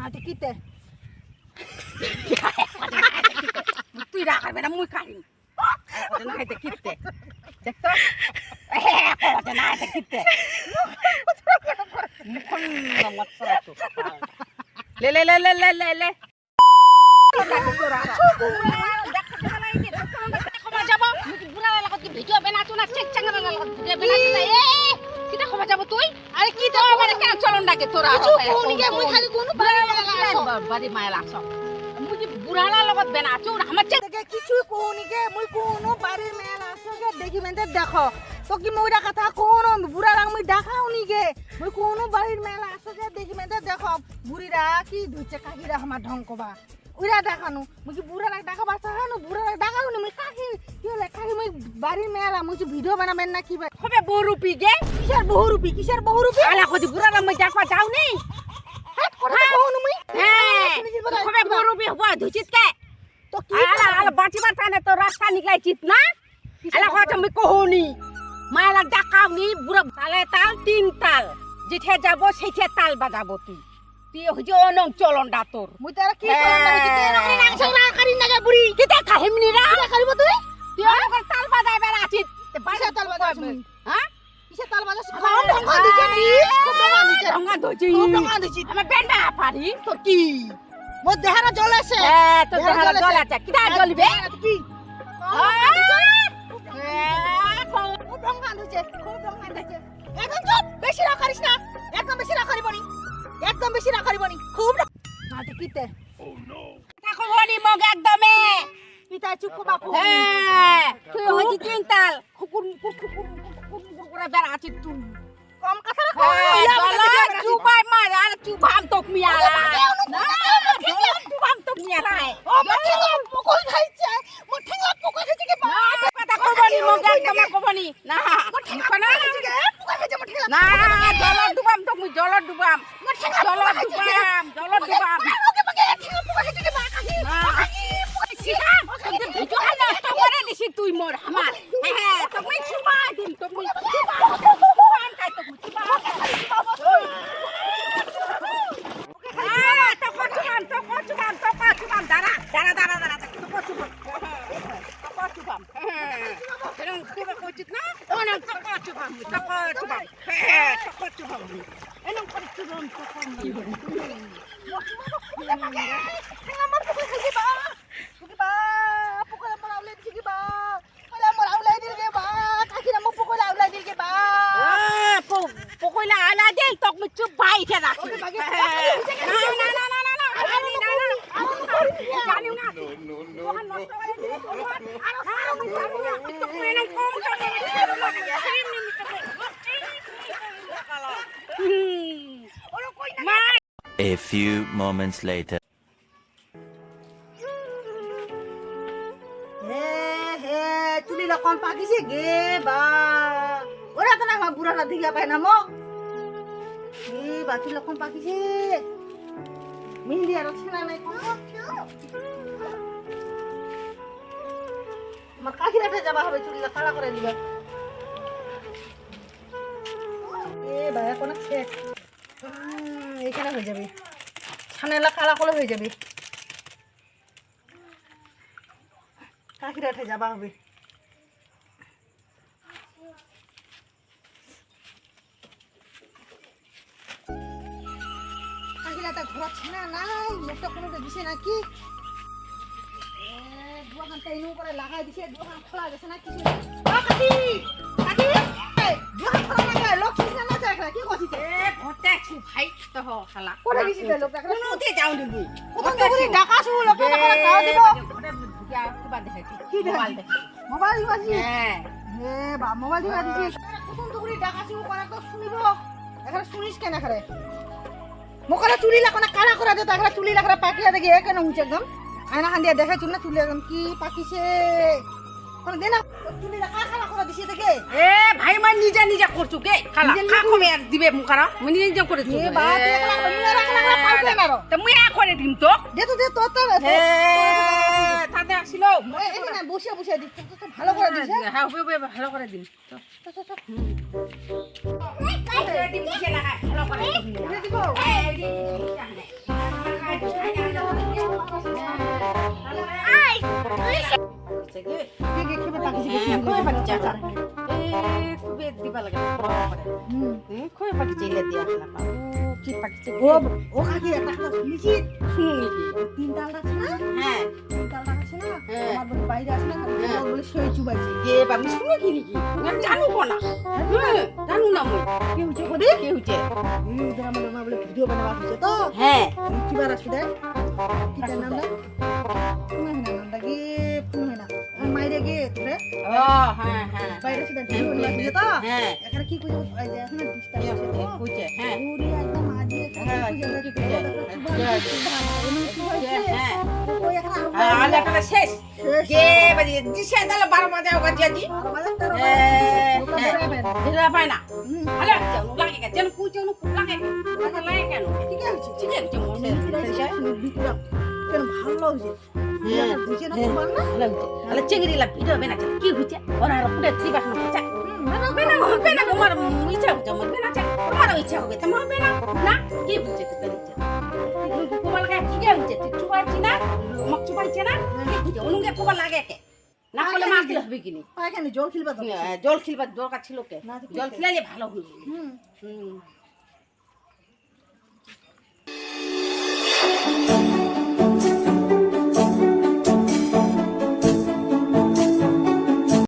মাটি কিতে তুই রাখাবে না মুই কাটিম না খাইতে কিতে দেখতো না খাইতে কিতে মুখন মছরা তো লে লে লে লে লে লে ভিডিও বানাতো না চেক চাঙ্গা লাগত ভিডিও বানাতো এ কিটা খবর যাব তুই আরে কি তো মানে কেন চলন ডাকে তোরা কোনিকে মুই খালি কোন বাড়ি মায়া লাগছ মুই কি বুড়ালা লগত বানাতো আমার চেক দেখে কিছু কোনিকে মুই কোন বাড়ি মেল আসগে দেখি মেতে দেখো তো কি মুইরা কথা কোন বুড়া লাগ মুই দেখাও নিকে মুই কোন বাড়ির মেল আসগে দেখি মেতে দেখো বুড়িরা কি দুইছে কাকিরা আমার ঢংকবা উইরা দেখানো মুই কি বুড়া লাগ দেখাবা চাহানো বুড়া লাগ দেখাও নি মুই কাকি কি হলে কাকি মুই বাড়ির মেলা মুই ভিডিও বানাবেন না কি হবে বহুরূপী গে কিসের বহুরূপী আলা কদি বুড়া লাগ মুই দেখবা যাও নি হাত করে কোন মুই হ্যাঁ হবে বহুরূপী হবো ধুচিত কে তো কি আলা আলা বাটি বাটানে তো রাস্তা নিকাই চিত না আলা কথা মুই কহনি মালা ডাকাও নি বুড়া তালে তাল তিন তাল যেঠে যাব সেইঠে তাল বাজাবো তুই তুই হইছে অনং চলনডা তোর মুই তারা কি করন না কিতে নকরি নাংছ না করি না বুড়ি কিতে কাহিমনি রা কিতে করিব তুই তুই অনং তাল বাজাইবে আছিস তে কিসে তাল বাজাস হ্যাঁ কিসে তাল বাজাস খাও ঢঙ্গা দিছে নি খুব ঢঙ্গা দিছে ঢঙ্গা ধইছি খুব ঢঙ্গা দিছি আমি বেন্ডা পারি তো কি মোর দেহারা জ্বলেছে তো দেহারা জ্বলেছে কিটা জ্বলিবে কি খুব ঢঙ্গা দিছে একদম চুপ বেশি রাগ করিস না একদম বেশি রাগ করিবনি খুব মাটি কিতে তাকো বলি মগ একদমে পিতা চুপ বাপু হ্যাঁ তুই হইছি তিন তাল কুকুর করে বেড়া আছিস তুই কম কথা রাখ চুপাই মার আর চুপাম তোক মিয়ালা চুপাম তোক মিয়ালা ও মঠেলা পকই খাইছে মঠেলা পকই খাইছে কি কথা কবনি মগ একদমে কবনি না মঠেলা পকই খাইছে মঠেলা না জলত ডুবাম তোক মুই জলত ডুবাম জলত ডুবাম ওকে পকে ঠেলা পকই খাইছে কি মা কাকি ভিডিও নষ্ট করে দিছি তুই মোর আমার হ্যাঁ তুমি চুপা দিন তুমি পকইলা আলা দেল তক মু চুপ ভাই ছে রাখি না জানিও না ওখান নষ্ট করে দিলে তো কোন কম A few moments later. হে চুলি লকম পাকিছে গে বা ওরা তো না আমার বুড়াটা দিঘা পায় না মো বা চুলি লকম পাকিছে মেহেন্দি আর আছে না নাই আমার কাকিরাতে যাবা হবে চুলিটা কালা করে দিবা ভাই এখন শেষ এখানে হয়ে যাবে ছানেলা কালা করে হয়ে যাবে কাকিরাতে যাবা হবে কাকিরাতে ঘোরাচ্ছে না নাই লোকটা কোনো দিছে নাকি দুখানটা ইনু করে লাগাই দিছে দুখান খোলা গেছে না কিছু কাকি কাকি দুখান খোলা লাগা লোক কিছু না চায় কি কইছিস ঘরতে ছু ভাই তো শালা করে দিছিস লোকটা কোনতে যাও নি মুই কত করে ডাকাছু লোকটা খাওয়া দিব কি মোবাইল দেখি মোবাইল দিবাছি হ্যাঁ হে বা মোবাইল দিবা দিছিস কত করে ডাকাছু করে তো শুনিব এখন শুনিস কেন করে মোকরা চুলি লাগনা কালা করে দে তাকরা চুলি লাগরা পাকিয়া দেখি কেন উঁচে একদম আয়না খান দিয়া দেখা চুল না চুলি একদম কি পাকিছে কোন দেনা চুলি কালা করে দিছে দেখে এ ভাই মই নিজে করছু কে খালা খা কমে আর দিবে মুখারা মই নিজে করেছু এ বা তুই একলা মুরা পাউতে মারো তো মুই আ করে দিম তো দে তো তো হে তাতে আসিলো এখানে বসে বসে দিছ তো ভালো করে দিছ হ্যাঁ হবে ভালো করে দিম তো এই কাই দিম কি লাগা ভালো করে দিম দিব এই খয়ে পাখি চাকা এ খুবে দিবা লাগে খয়ে পাখি চাইলে দিয়া না কি পাখি ও ও কাকি একটা কথা শুনেছি শুনি তিন তাল আছে না হ্যাঁ তিন তাল আছে না হ্যাঁ। আমার বাড়ি বাইরে আছে না হ্যাঁ। বলে শুয়ে চুবাইছে এ বাবু শুনি কি নাকি আমি জানো না জানো না মই কি হচ্ছে কদি কি হচ্ছে তোরা মানে আমার বলে ভিডিও বানাবা হচ্ছে তো হ্যাঁ কি বার আসবে কি তার নামটা নামটা কি না মাইরে গে তোরে ও হ্যাঁ হ্যাঁ বাইরে সেটা ভিডিও বানাবা তো হ্যাঁ এখানে কি কইছে এই যে এখানে ডিস্টার্ব আছে তো হচ্ছে হ্যাঁ পুরি একদম আজি হ্যাঁ, কি কি কইছে? হ্যাঁ ওই এখানে আলাটা শেষ কে বাজে দিশে দালে 12 বাজে বাজে আজি দিলা পায় না আলা যাও লাগে কে যেন কুচে নো লাগে লাগে কেন ঠিক আছে ঠিক আছে মনে কেন ভালো হয়েছে দিছে না তোমার না আলা চিংড়ি লা ভিডিও বানা কি হইছে ওরা আর পুরো থ্রি বাসন হচ্ছে বেনা বেনা তোমার ইচ্ছা হচ্ছে আমার বেনা আছে তোমার ইচ্ছা হবে তোমার বেনা না কি হচ্ছে তো বেনা তোমার লাগে কি হচ্ছে তুই চুবাইছি না মক চুবাইছে না কি হচ্ছে অনুগে পোকা লাগে কে না হলে মাছ দিলে হবে কিনি এখানে জল খিলবা তো জল খিলবার দরকার ছিল কে না, তো কি জল খিলালে ভালো হইব হুম হুম